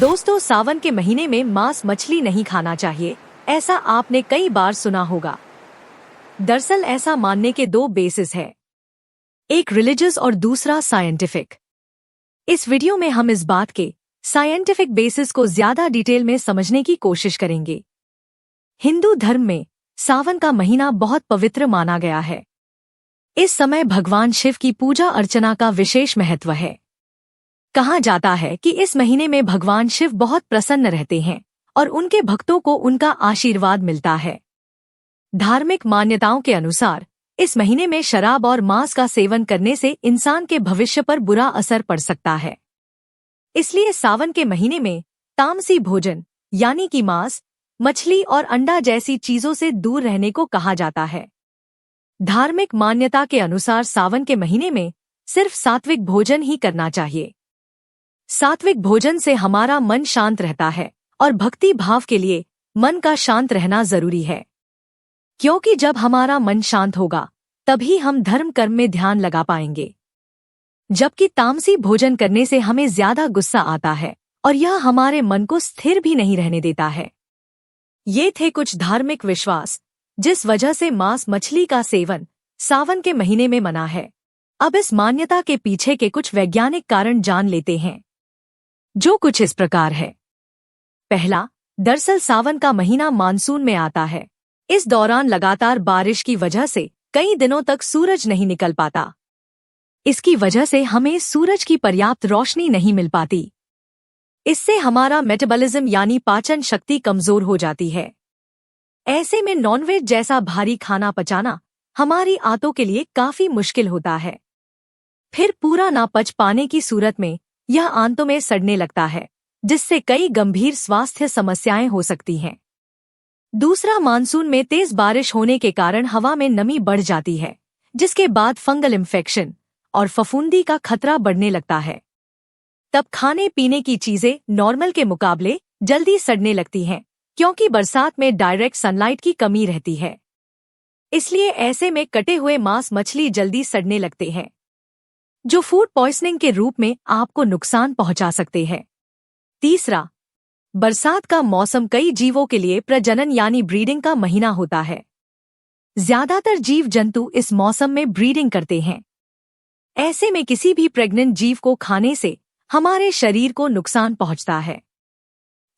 दोस्तों, सावन के महीने में मांस मछली नहीं खाना चाहिए, ऐसा आपने कई बार सुना होगा। दरअसल ऐसा मानने के दो बेसिस है, एक रिलीजियस और दूसरा साइंटिफिक। इस वीडियो में हम इस बात के साइंटिफिक बेसिस को ज्यादा डिटेल में समझने की कोशिश करेंगे। हिंदू धर्म में सावन का महीना बहुत पवित्र माना गया है। इस समय भगवान शिव की पूजा अर्चना का विशेष महत्व है। कहा जाता है कि इस महीने में भगवान शिव बहुत प्रसन्न रहते हैं और उनके भक्तों को उनका आशीर्वाद मिलता है। धार्मिक मान्यताओं के अनुसार इस महीने में शराब और मांस का सेवन करने से इंसान के भविष्य पर बुरा असर पड़ सकता है। इसलिए सावन के महीने में तामसी भोजन यानी कि मांस, मछली और अंडा जैसी चीजों से दूर रहने को कहा जाता है। धार्मिक मान्यता के अनुसार सावन के महीने में सिर्फ सात्विक भोजन ही करना चाहिए। सात्विक भोजन से हमारा मन शांत रहता है और भक्ति भाव के लिए मन का शांत रहना जरूरी है, क्योंकि जब हमारा मन शांत होगा तभी हम धर्म कर्म में ध्यान लगा पाएंगे। जबकि तामसी भोजन करने से हमें ज्यादा गुस्सा आता है और यह हमारे मन को स्थिर भी नहीं रहने देता है। ये थे कुछ धार्मिक विश्वास जिस वजह से मांस मछली का सेवन सावन के महीने में मना है। अब इस मान्यता के पीछे के कुछ वैज्ञानिक कारण जान लेते हैं, जो कुछ इस प्रकार है। पहला, दरअसल सावन का महीना मानसून में आता है। इस दौरान लगातार बारिश की वजह से कई दिनों तक सूरज नहीं निकल पाता। इसकी वजह से हमें सूरज की पर्याप्त रोशनी नहीं मिल पाती। इससे हमारा मेटाबॉलिज्म यानी पाचन शक्ति कमजोर हो जाती है। ऐसे में नॉनवेज जैसा भारी खाना पचाना हमारी आंतों के लिए काफी मुश्किल होता है। फिर पूरा ना पच पाने की सूरत में यह आंतों में सड़ने लगता है, जिससे कई गंभीर स्वास्थ्य समस्याएं हो सकती हैं। दूसरा, मानसून में तेज बारिश होने के कारण हवा में नमी बढ़ जाती है, जिसके बाद फंगल इन्फेक्शन और फफूंदी का खतरा बढ़ने लगता है। तब खाने पीने की चीजें नॉर्मल के मुकाबले जल्दी सड़ने लगती हैं, क्योंकि बरसात में डायरेक्ट सनलाइट की कमी रहती है। इसलिए ऐसे में कटे हुए मांस मछली जल्दी सड़ने लगते हैं, जो फूड पॉइजनिंग के रूप में आपको नुकसान पहुंचा सकते हैं। तीसरा, बरसात का मौसम कई जीवों के लिए प्रजनन यानी ब्रीडिंग का महीना होता है। ज्यादातर जीव जंतु इस मौसम में ब्रीडिंग करते हैं। ऐसे में किसी भी प्रेग्नेंट जीव को खाने से हमारे शरीर को नुकसान पहुंचता है।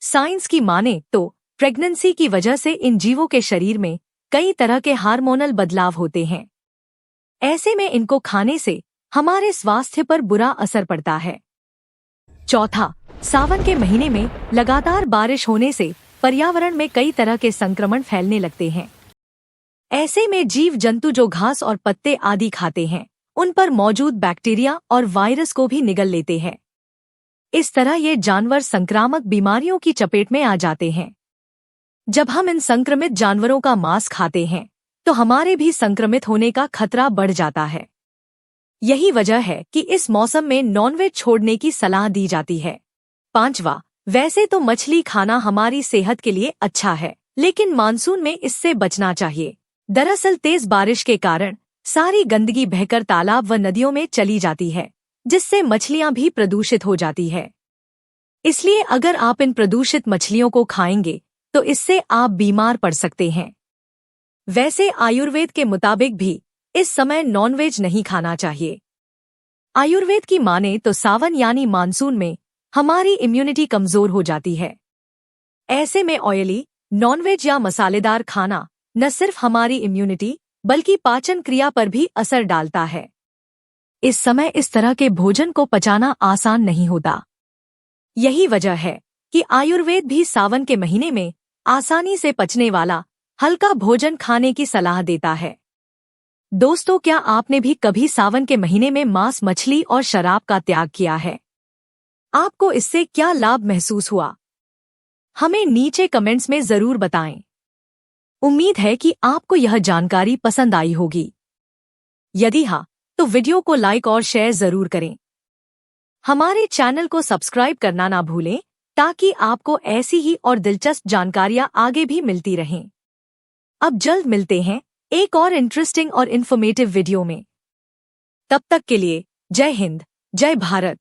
साइंस की माने तो प्रेगनेंसी की वजह से इन जीवों के शरीर में कई तरह के हार्मोनल बदलाव होते हैं। ऐसे में इनको खाने से हमारे स्वास्थ्य पर बुरा असर पड़ता है। चौथा, सावन के महीने में लगातार बारिश होने से पर्यावरण में कई तरह के संक्रमण फैलने लगते हैं। ऐसे में जीव जंतु जो घास और पत्ते आदि खाते हैं, उन पर मौजूद बैक्टीरिया और वायरस को भी निगल लेते हैं। इस तरह ये जानवर संक्रामक बीमारियों की चपेट में आ जाते हैं। जब हम इन संक्रमित जानवरों का मांस खाते हैं तो हमारे भी संक्रमित होने का खतरा बढ़ जाता है। यही वजह है कि इस मौसम में नॉनवेज छोड़ने की सलाह दी जाती है। पांचवा, वैसे तो मछली खाना हमारी सेहत के लिए अच्छा है, लेकिन मानसून में इससे बचना चाहिए। दरअसल तेज बारिश के कारण सारी गंदगी बहकर तालाब व नदियों में चली जाती है, जिससे मछलियां भी प्रदूषित हो जाती है। इसलिए अगर आप इन प्रदूषित मछलियों को खाएंगे तो इससे आप बीमार पड़ सकते हैं। वैसे आयुर्वेद के मुताबिक भी इस समय नॉनवेज नहीं खाना चाहिए। आयुर्वेद की माने तो सावन यानी मानसून में हमारी इम्यूनिटी कमजोर हो जाती है। ऐसे में ऑयली, नॉनवेज या मसालेदार खाना न सिर्फ हमारी इम्यूनिटी बल्कि पाचन क्रिया पर भी असर डालता है। इस समय इस तरह के भोजन को पचाना आसान नहीं होता। यही वजह है कि आयुर्वेद भी सावन के महीने में आसानी से पचने वाला हल्का भोजन खाने की सलाह देता है। दोस्तों, क्या आपने भी कभी सावन के महीने में मांस, मछली और शराब का त्याग किया है? आपको इससे क्या लाभ महसूस हुआ? हमें नीचे कमेंट्स में जरूर बताएं। उम्मीद है कि आपको यह जानकारी पसंद आई होगी। यदि हाँ, तो वीडियो को लाइक और शेयर जरूर करें। हमारे चैनल को सब्सक्राइब करना ना भूलें, ताकि आपको ऐसी ही और दिलचस्प जानकारियां आगे भी मिलती रहें। अब जल्द मिलते हैं एक और इंटरेस्टिंग और इन्फॉर्मेटिव वीडियो में। तब तक के लिए जय हिंद, जय भारत।